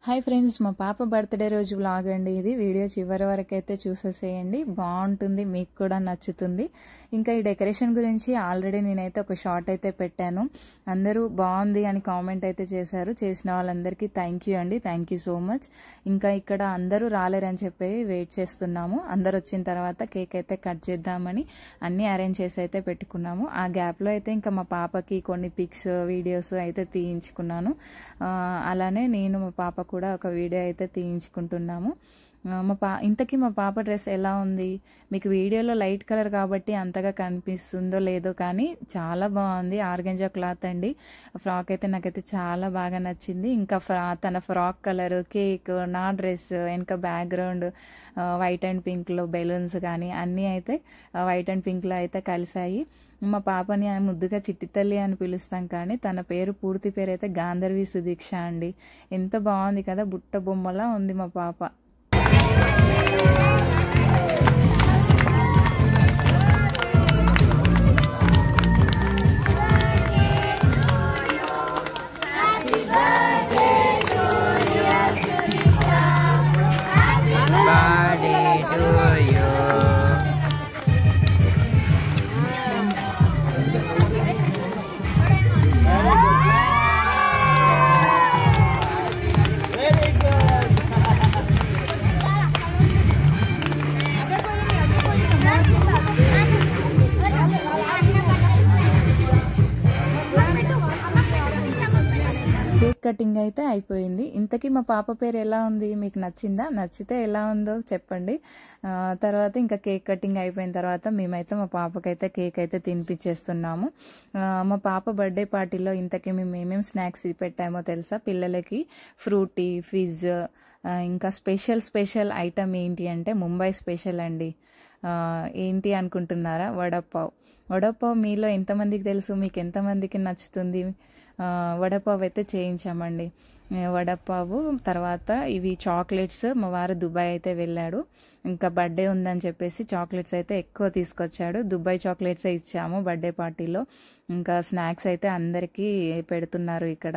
Hi friends, మా పాప birthday రోజు వ్లాగ్ అండి ఇది. వీడియో చివరి వరకు అయితే చూసేసేయండి, బాగుంటుంది, మీకు కూడా నచ్చుతుంది. ఇంకా ఈ డెకరేషన్ గురించి ఆల్రెడీ నేనైతే ఒక షార్ట్ అయితే పెట్టాను. అందరూ బాగుంది అని కామెంట్ అయితే చేశారు. చేసిన వాళ్ళందరికీ థ్యాంక్ యూ అండి, థ్యాంక్ యూ సో మచ్. ఇంకా ఇక్కడ అందరూ రాలేరని చెప్పి వెయిట్ చేస్తున్నాము. అందరు వచ్చిన తర్వాత కేక్ అయితే కట్ చేద్దామని అన్నీ అరేంజ్ చేసి అయితే పెట్టుకున్నాము. ఆ గ్యాప్లో అయితే ఇంకా మా పాపకి కొన్ని పిక్స్ వీడియోస్ అయితే తీయించుకున్నాను. అలానే నేను మా పాప కూడా ఒక వీడియో అయితే తీయించుకుంటున్నాము. ఇంతకీ మా పాప డ్రెస్ ఎలా ఉంది? మీకు వీడియోలో లైట్ కలర్ కాబట్టి అంతగా కనిపిస్తుందో లేదో కానీ చాలా బాగుంది. ఆర్గంజా క్లాత్ అండి. ఫ్రాక్ అయితే నాకైతే చాలా బాగా నచ్చింది. ఇంకా తన ఫ్రాక్ కలర్, కేక్, నా డ్రెస్, వెనక బ్యాక్గ్రౌండ్ వైట్ అండ్ పింక్లో బెలూన్స్ కానీ అన్నీ అయితే వైట్ అండ్ పింక్లో అయితే కలిసాయి. మా పాపని ముద్దుగా చిట్టి తల్లి అని పిలుస్తాం, కానీ తన పేరు పూర్తి పేరు అయితే గాంధర్వి సుదీక్ష అండి. ఎంత బాగుంది కదా, బుట్ట బొమ్మలా ఉంది మా పాప. కేక్ కటింగ్ అయితే అయిపోయింది. ఇంతకీ మా పాప పేరు ఎలా ఉంది? మీకు నచ్చిందా? నచ్చితే ఎలా ఉందో చెప్పండి. తర్వాత ఇంకా కేక్ కటింగ్ అయిపోయిన తర్వాత మేమైతే మా పాపకైతే కేక్ అయితే తినిపించేస్తున్నాము. మా పాప బర్త్డే పార్టీలో ఇంతకీ మేము ఏమేమి స్నాక్స్ పెట్టామో తెలుసా? పిల్లలకి ఫ్రూటీ, ఫిజ్, ఇంకా స్పెషల్ ఐటమ్ ఏంటి అంటే ముంబై స్పెషల్ అండి. ఏంటి అనుకుంటున్నారా? వడపావ్. వడపావ్ మీలో ఎంతమందికి తెలుసు? మీకు ఎంతమందికి నచ్చుతుంది? వడపావ్ అయితే చేయించామండి. వడపావు తర్వాత ఇవి చాక్లెట్స్. మా వారు దుబాయ్ అయితే వెళ్ళాడు, ఇంకా బర్త్డే ఉందని చెప్పేసి చాక్లెట్స్ అయితే ఎక్కువ తీసుకొచ్చాడు. దుబాయ్ చాక్లెట్సే ఇచ్చాము బర్త్డే పార్టీలో. ఇంకా స్నాక్స్ అయితే అందరికీ పెడుతున్నారు ఇక్కడ.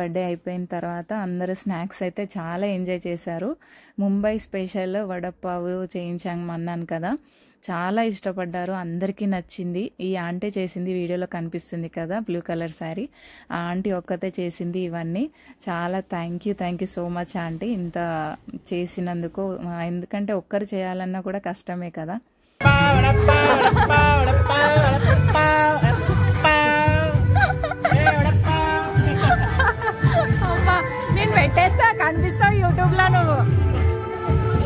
బర్త్డే అయిపోయిన తర్వాత అందరూ స్నాక్స్ అయితే చాలా ఎంజాయ్ చేశారు. ముంబై స్పెషల్ వడపావు చేయించాము అన్నాను కదా, చాలా ఇష్టపడ్డారు, అందరికీ నచ్చింది. ఈ ఆంటీ చేసింది, వీడియోలో కనిపిస్తుంది కదా బ్లూ కలర్ శారీ, ఆ ఆంటీ ఒక్కతే చేసింది ఇవన్నీ. చాలా thank you so much aunty, ఇంత చేసినందుకు. ఎందుకంటే ఒక్కరు చేయాలన్నా కూడా కష్టమే కదా. నేను పెట్టేస్తా, కనిపిస్తావు యూట్యూబ్లో నువ్వు.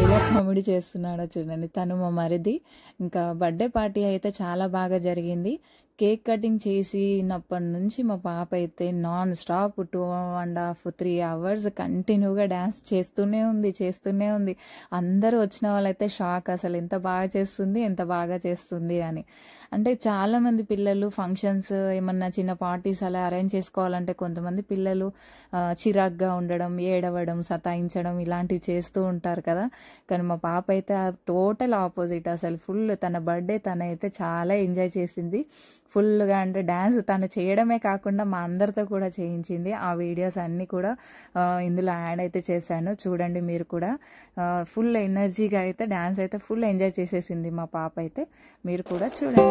ఎలా కామెడీ చేస్తున్నాడో చూడండి. తను మా మరిది. ఇంకా బర్త్డే పార్టీ అయితే చాలా బాగా జరిగింది. కేక్ కటింగ్ చేసినప్పటి నుంచి మా పాప అయితే నాన్ స్టాప్ 2.5-3 hours కంటిన్యూగా డ్యాన్స్ చేస్తూనే ఉంది. అందరూ వచ్చిన వాళ్ళైతే షాక్, అసలు ఎంత బాగా చేస్తుంది అని. అంటే చాలా మంది పిల్లలు ఫంక్షన్స్ ఏమన్నా చిన్న పార్టీస్ అలా అరేంజ్ చేసుకోవాలంటే కొంతమంది పిల్లలు చిరాగ్గా ఉండడం, ఏడవడం, సతాయించడం ఇలాంటివి చేస్తూ ఉంటారు కదా. కానీ మా పాప అయితే టోటల్ ఆపోజిట్. అసలు ఫుల్ తన బర్త్డే తనైతే చాలా ఎంజాయ్ చేసింది ఫుల్గా. అంటే డ్యాన్స్ తను చేయడమే కాకుండా మా అందరితో కూడా చేయించింది. ఆ వీడియోస్ అన్నీ కూడా ఇందులో యాడ్ అయితే చేశాను, చూడండి మీరు కూడా. ఫుల్ ఎనర్జీగా అయితే డ్యాన్స్ అయితే ఫుల్ ఎంజాయ్ చేసేసింది మా పాప అయితే, మీరు కూడా చూడండి.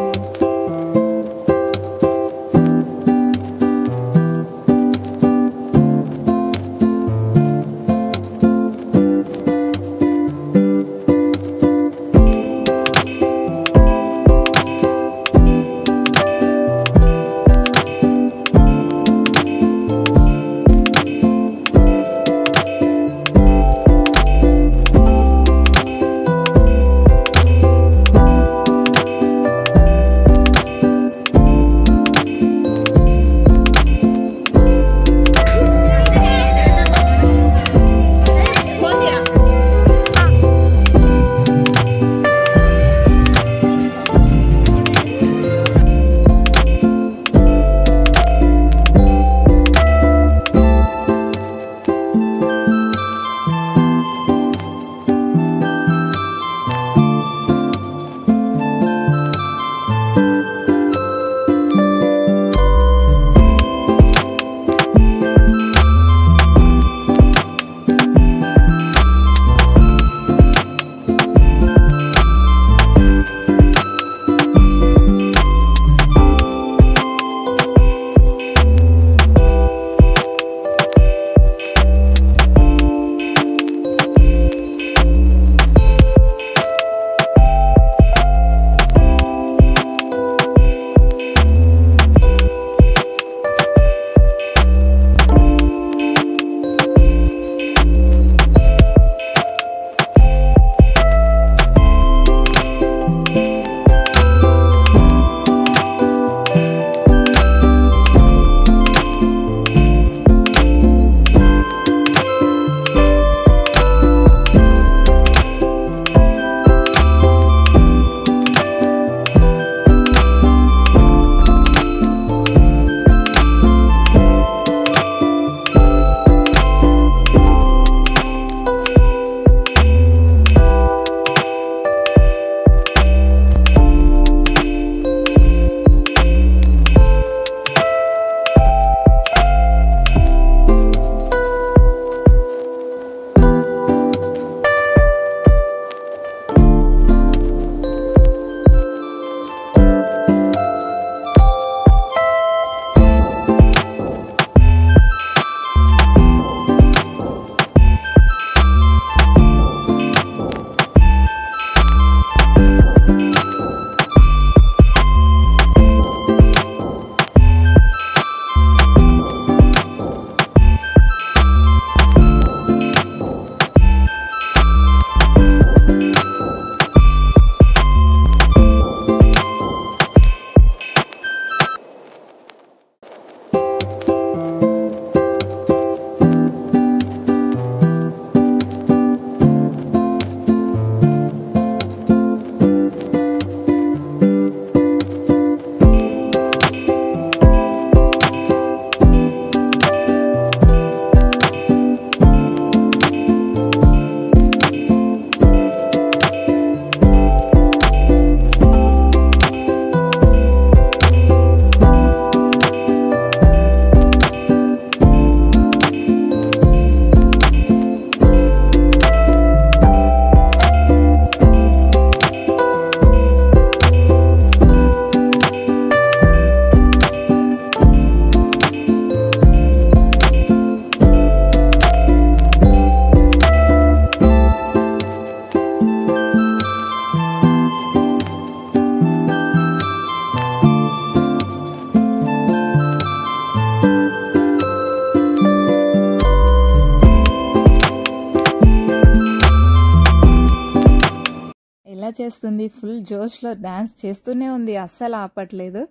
ఎంజాయ్ చేస్తుంది, ఫుల్ జోష్లో డ్యాన్స్ చేస్తూనే ఉంది, అస్సలు ఆపట్లేదు.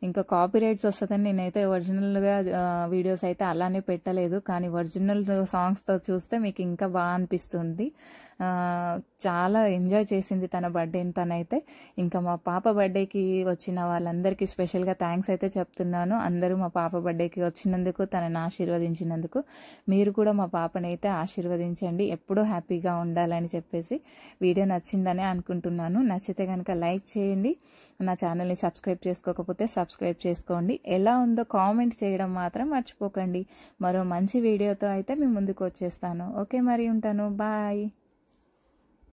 ఇంకా కాపీ రైట్స్ వస్తుందని నేనైతే ఒరిజినల్గా వీడియోస్ అయితే అలానే పెట్టలేదు, కానీ ఒరిజినల్ సాంగ్స్తో చూస్తే మీకు ఇంకా బాగా అనిపిస్తుంది. చాలా ఎంజాయ్ చేసింది తన బర్త్డేని తనైతే. ఇంకా మా పాప బర్త్డేకి వచ్చిన వాళ్ళందరికీ స్పెషల్గా థ్యాంక్స్ అయితే చెప్తున్నాను. అందరూ మా పాప బర్త్డేకి వచ్చినందుకు, తనని ఆశీర్వదించినందుకు. మీరు కూడా మా పాపని అయితే ఆశీర్వదించండి, ఎప్పుడూ హ్యాపీగా ఉండాలని చెప్పేసి. వీడియో నచ్చిందనే అనుకుంటున్నాను. నచ్చితే కనుక లైక్ చేయండి, నా ఛానల్ని సబ్స్క్రైబ్ చేసుకోకపోతే సబ్స్క్రైబ్ చేసుకోండి. ఎలా ఉందో కామెంట్ చేయడం మాత్రం మర్చిపోకండి. మరో మంచి వీడియోతో అయితే మీ ముందుకు వచ్చేస్తాను. ఓకే, మరి ఉంటాను. బాయ్.